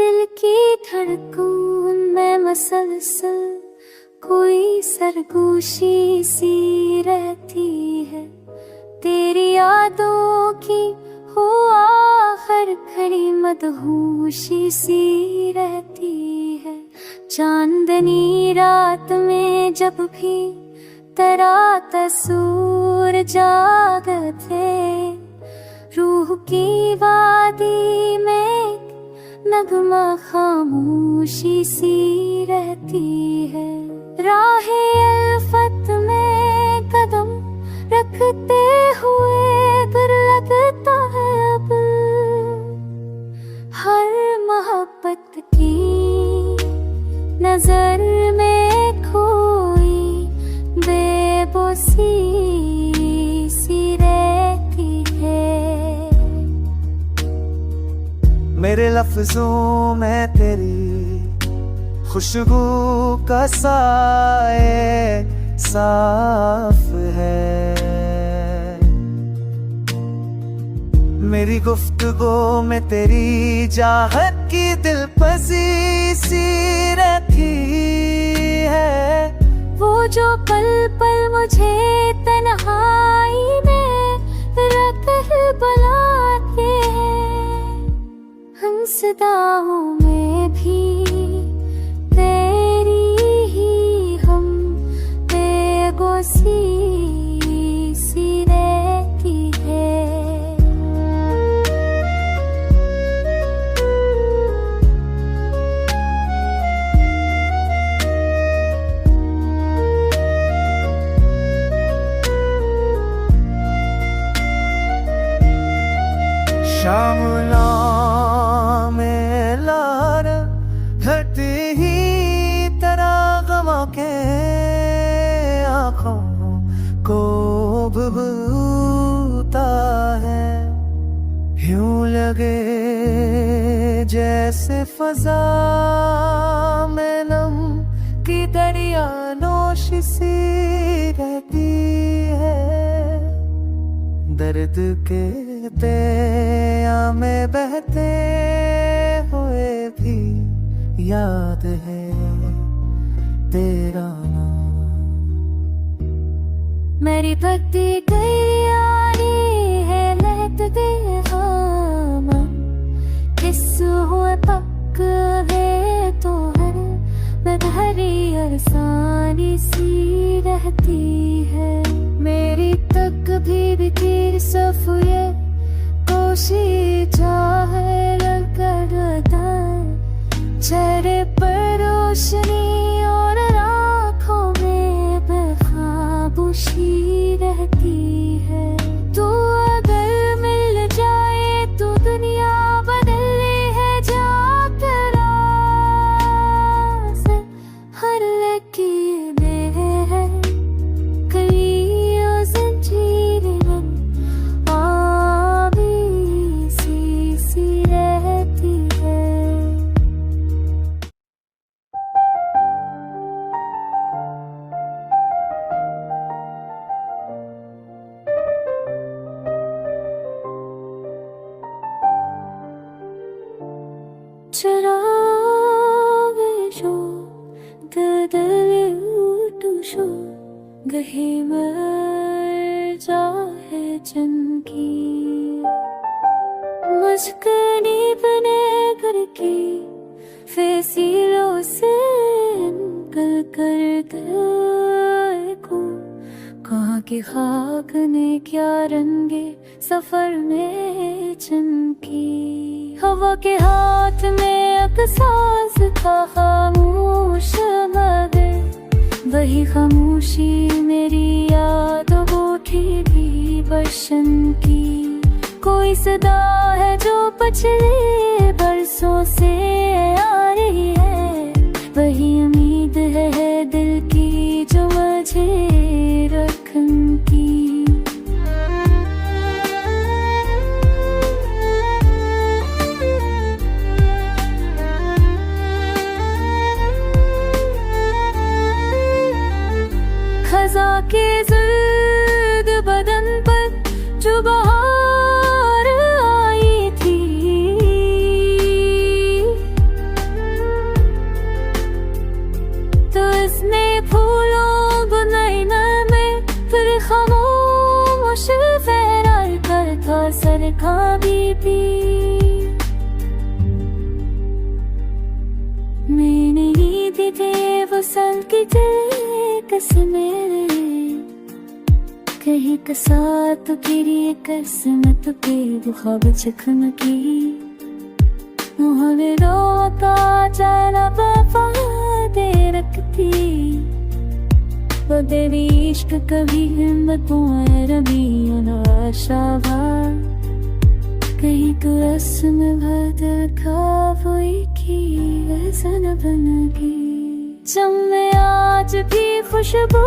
दिल की धड़कन में मसलसल कोई सरगोशी सी रहती है। तेरी यादों की हो हर घड़ी मदहोशी सी रहती है। चांदनी रात में जब भी तेरा तस्वीर जागते, रूह की वादी में नगमा खामोशी सी रहती है। राहे अल्फत में कदम रखते हुए डर लगता है अब हर मोहब्बत की नजर में खोई बेबसी सी रहती है। मेरे लफ्जों में तेरी खुशबू का साए साफ है। मेरी गुफ्तगू में तेरी चाहत की दिलपसी सी रहती है। वो जो पल पल मुझे तन्हाई में रख बुलाते हैं, हंसदाओं में भी तेरी ही हम बेगोसी सी रहती है। शामला में लार घटती ही तरह गमा के आँखों को भूता है। यूं लगे जैसे फजा में नम की दरिया नोश सी रहती है। दर्द के दरिया में बहते हुए भी याद है तेरा नाम। मेरी भक्ति गई है लहत दे हम किस हुए पक है तो हर बदहरी अरसानी सी रहती है। मेरी तक भी तीर सफुए कोशी चाहे लगता चेहरे पर रोशनी और आँखों में बेखाबोशी रहती है। तू अगर मिल जाए तो दुनिया बदलनी है जाकर हर लकीर में है कलियों जंजीरें सी रहती है। चिराग जो टूशो गहे मर जाए चमकी मस्कनी बने करके फैसिलों से निकल कर गए को कहाँ की खाक ने क्या रंगे सफर में चमकी। हवा के हाथ में अकसास था खामोश मगर वही खामोशी मेरी याद उठी भी बरसन की। कोई सदा है जो पिछले बरसों से आ रही है, वही उम्मीद है दिल की जो मुझे रखन की। खजा के जर्द बदन पर जो बहार आई थी मैंने खाबी पी, मैंने ही दी थे वो साल की कसमें, कहीं कसा तो गिरी कसमत पे वो ख्वाब चकमकी, हमें रोता चला वफा दे रखती, वो तेरी इश्क कभी हिम्मतों रबी आशावा, कहीं तो रस्म भर खाबोई की वैसा न बनगी। जब मैं आज भी खुशबू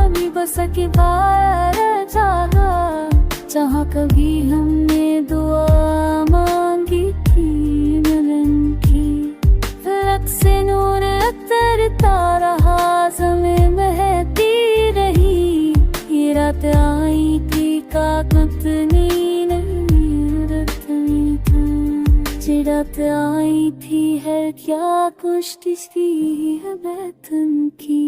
अभी बस की बाहर जागा, जहाँ कभी हमने दुआ मांगी थी मिलन की, फलक से नूर उतरता रहा, ज़मीं बहती रही, ये रात आई थी काकत नींद रात आई थी, है क्या कुछ इसकी है बैतन की।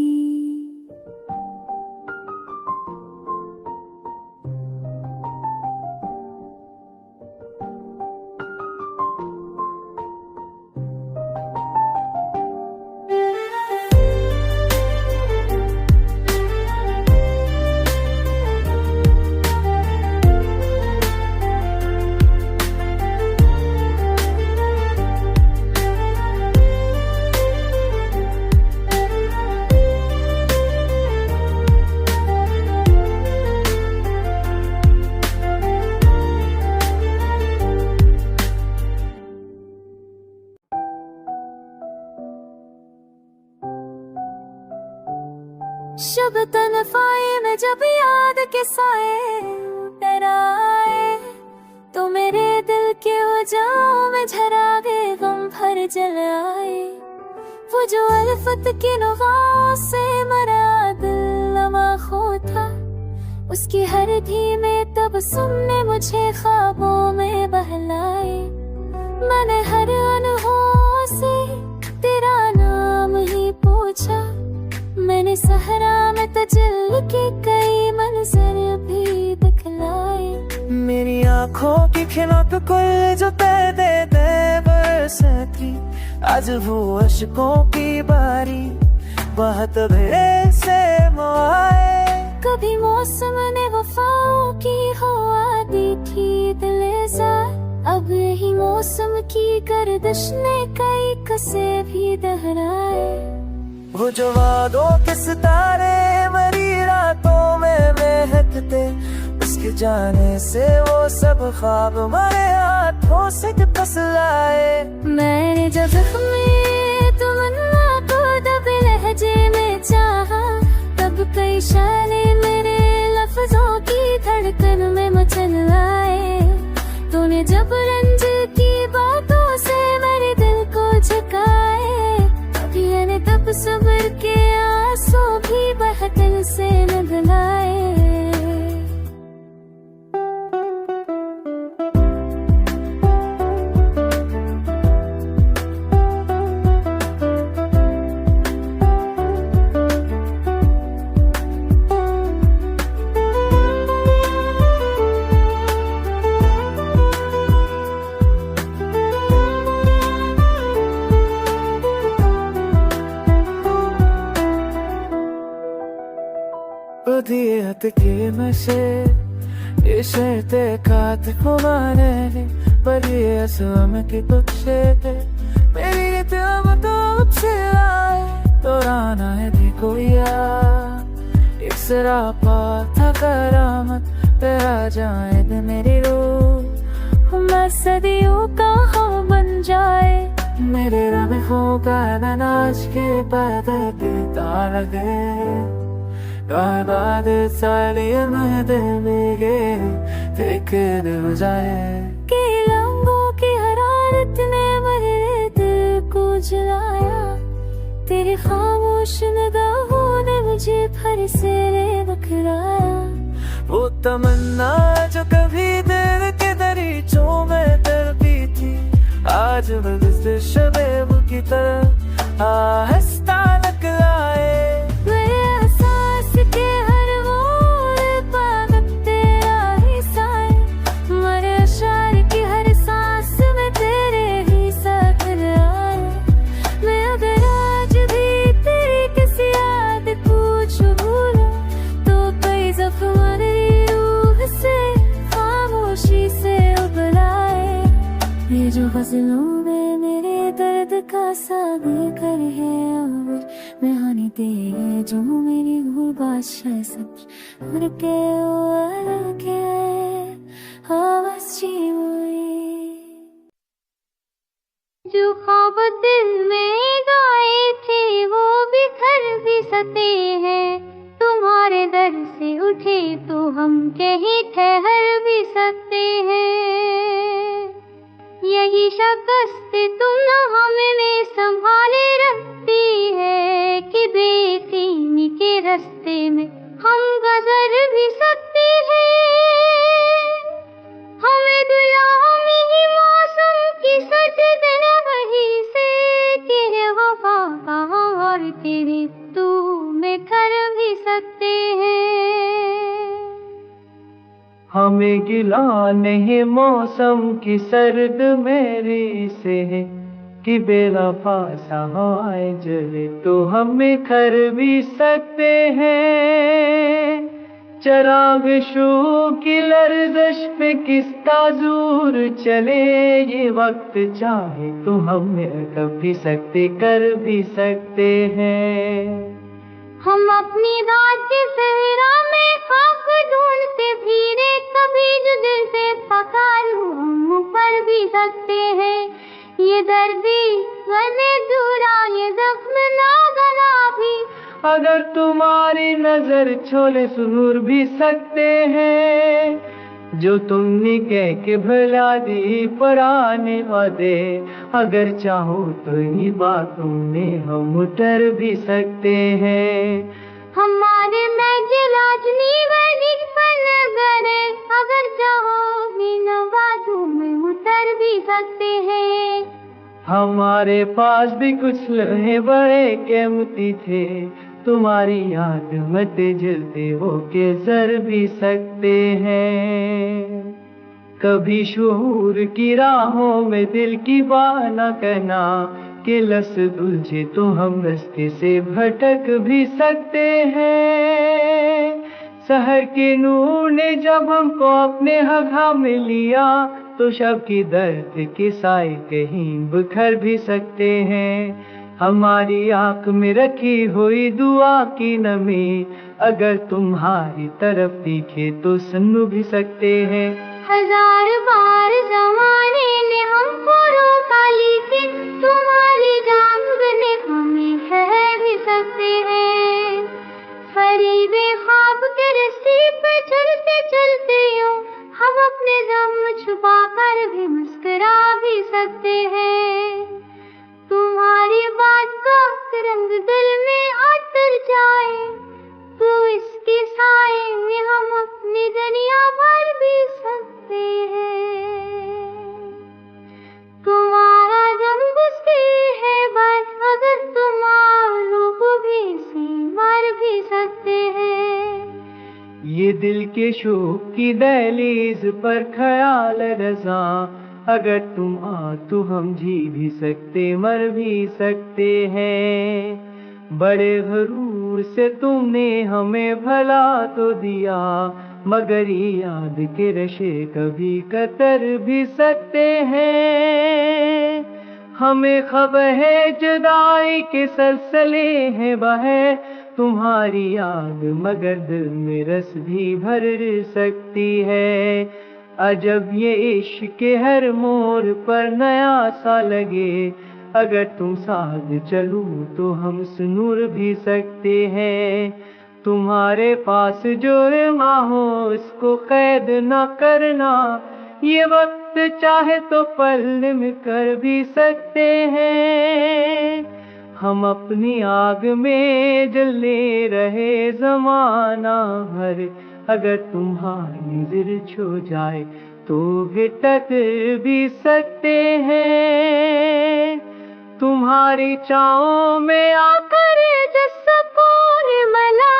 शब तन्हाई में जब याद के साए डराए, तो मेरे दिल के वजहों में झरा दे गम भर जल आए, वो जो अल्फत की नगाहों से मरा दिल लम्हा खो था, उसकी हर धीमे तबस्सुम ने मुझे ख्वाबों में बहलाए, मैंने हर अनहोनी से तेरा नाम ही पूछा, मैंने सहरा में तजल्ली के कई मंजर भी दिखलाए, मेरी आँखों की खिलौत कुल जो दे बरसती, आज वो अशकों की बारी बहुत भेड़ से मुआए, कभी मौसम ने वफाओं की हवा दी थी दिलेज़ार, अब यही मौसम की गर्दिश ने कई कसे भी दोहराए, वो जो वादों के सितारे मरी रातों में महकते, उसके जाने से वो सब ख्वाब हमारे हाथों से कस लाए, मैंने जब जख्मी तमन्ना को दब लहजे में चाहा, तब कई शाने मेरे लफ्जों की धड़कन में मचल आए, तूने जब रंज की बातों से मेरे दिल को झुकाए, तब सब्र के आंसू भी बहतल से निकलाए, दियत के नशे ये शर्ते कात खुमाने बड़ी असम की तुझसे मेरी नित्यम तो से आए, दोराना है देखो यार एक सरापा था करामत, तेरा जाए दे मेरी रूह, मैं सदियों का हम बन जाए, मेरे रब होगा नाच के पैदल देता लगे, बाद सालियों में देंगे फिक्र हो जाए, के लम्हों की हरारत ने मेरे दिल को जलाया, तेरे खामोश निगाहों ने मुझे फिर से बखराया, वो तमन्ना जो कभी दिल के दरीचों में तड़पी थी, आज बदस्ते शबेब की तरह आहिस्ता निकलाए, के हर मोड़ पर तेरा ही साए, मरे गज़लों में मेरे दर्द का सागर है आवर मैं हानि दे जो मेरी भूल बादशाह सब्र उड़ के वो के आवाज़ जो ख्वाब दिल में गाए थे वो बिखर भी सकते हैं तुम्हारे दर से उठे तो हम कहीं ठहर भी सकते हैं यही शिकस्त तुम न हमें संभाले रखती है कि बेयकीनी के रास्ते में हम गुजर भी सकते हैं हमें गुलामी ही मौसम की सजदन वही से कि वफा का और तेरी तू में कर भी सकते हैं हमें गिला नहीं मौसम की सर्द मेरी से कि बेवफा सा हवाएं जले तो हमें कर भी सकते हैं चराग शू की लर्ज़श पे किस ताज़ूर चले ये वक्त चाहे तो हमें कभी सकते कर भी सकते हैं हम अपनी रात के सहरा में खाक ढूंढते फिरे कभी जो दिल से पकारूं हम ऊपर भी सकते हैं ये दर्दी गले दूरा ये जख्म ना गला भी अगर तुम्हारी नजर छोले सुरूर भी सकते हैं जो तुमने कह के भुला दी पुराने वादे अगर चाहो तो इन्हीं बातों में हम उतर भी सकते हैं हमारे महजिलाजनी वाली नजर अगर चाहो इन बातों में उतर भी सकते हैं हमारे पास भी कुछ लम्हे बड़े कीमती थे तुम्हारी याद मत जलते हो के जर भी सकते हैं कभी शूर की राहों में दिल की बाना कहना कि लस उलझे तो हम रास्ते से भटक भी सकते हैं सहर के नूर ने जब हमको अपने हवा में लिया तो शब की दर्द के साए कहीं बिखर भी सकते हैं हमारी आंख में रखी हुई दुआ की नमी अगर तुम्हारी तरफ दिखे तो सुन भी सकते हैं हजार बार जमाने ने हमको रोका लेकिन तुम्हारी जान ने हमें कह भी सकते हैं फरीबे ख्वाब के रस्ते पर चलते चलते हो हम अपने गम छुपा कर भी मुस्कुरा भी सकते हैं तुम्हारी बात का रंग दिल में उतर जाए तो इसके साए में हम अपनी दुनिया भर भी सकते हैं तुम्हारा जम गुस्से है बस अगर तुम्हारा भी से मर भी सकते हैं ये दिल के शोक की दहलीज पर ख्याल रज़ा अगर तुम आ तो हम जी भी सकते मर भी सकते हैं बड़े गरूर से तुमने हमें भला तो दिया मगर ये याद के रशे कभी कतर भी सकते हैं हमें खबर है जुदाई के सलसले हैं बहे तुम्हारी आग मगर दिल में रस भी भर सकती है अजब ये इश्क के हर मोड़ पर नया सा लगे अगर तुम साथ चलो तो हम सुनूर भी सकते हैं तुम्हारे पास जो रमा हो उसको कैद ना करना ये वक्त चाहे तो पल में कर भी सकते हैं हम अपनी आग में जले रहे जमाना भर अगर तुम्हारी दिल छू जाए तो गिटक भी सकते हैं तुम्हारी चाहों में आकर जसपूर मला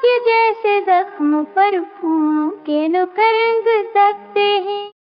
कि जैसे जख्म पर फूलों के नुकरंग सकते हैं।